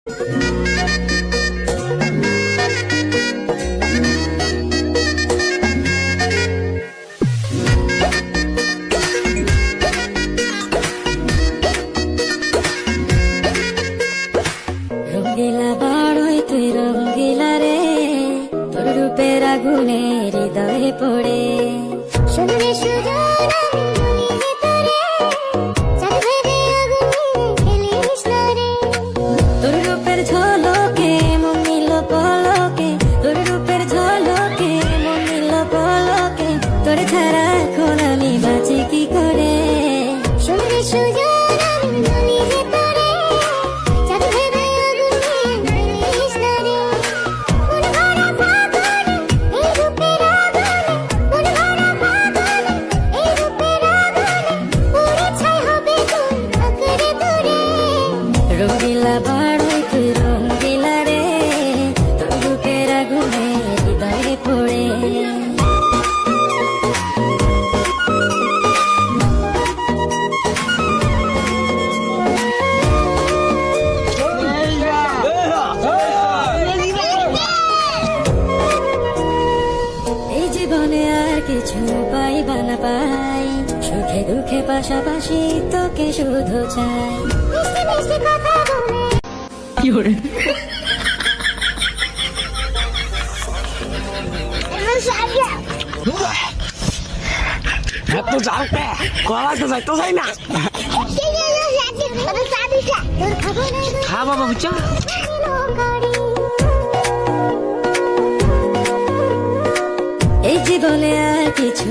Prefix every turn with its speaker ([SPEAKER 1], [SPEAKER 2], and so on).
[SPEAKER 1] রঙ্গিলা বাড়ই তুই রঙ্গিলা রে, তোর রূপের আগুনে হৃদয়ে পড়ে।
[SPEAKER 2] শুনলে সুজন আমি বলি যে তোরে, চাঁদ ভেবে আগুনে খেলিস না রে।
[SPEAKER 1] তোর রূপের ঝলকে মন নিল পলকে, তোর রূপের ঝলকে মন নিল পলকে, তোর ছাড়া এখন আমি বাঁচি কি করে।
[SPEAKER 2] শুনলে সুজন আমি বলি যে তোরে, চাঁদ ভেবে আগুনে খেলিস না রে। মন ভরা ফাগুনে এই রূপের আগুনে, মন ভরা ফাগুনে এই রূপের আগুনে, পুড়ে ছাই হবে তুই আঁকড়ে ধরে।
[SPEAKER 1] রঙ্গিলা বাড়ই তুই রঙ্গিলা রে, তোর রূপের আগুনে হৃদয়ে পড়ে। এই জীবনে আর কিছু পাইবা না পাই, সুখে দুঃখে পাশাপাশি তোকে শুধু চাই।
[SPEAKER 2] মিষ্টি মিষ্টি কথা বলে
[SPEAKER 3] এত যাও কলা তো যাইতো যাই না খা বাবা বুঝছো
[SPEAKER 1] এই জীবনে আর কিছু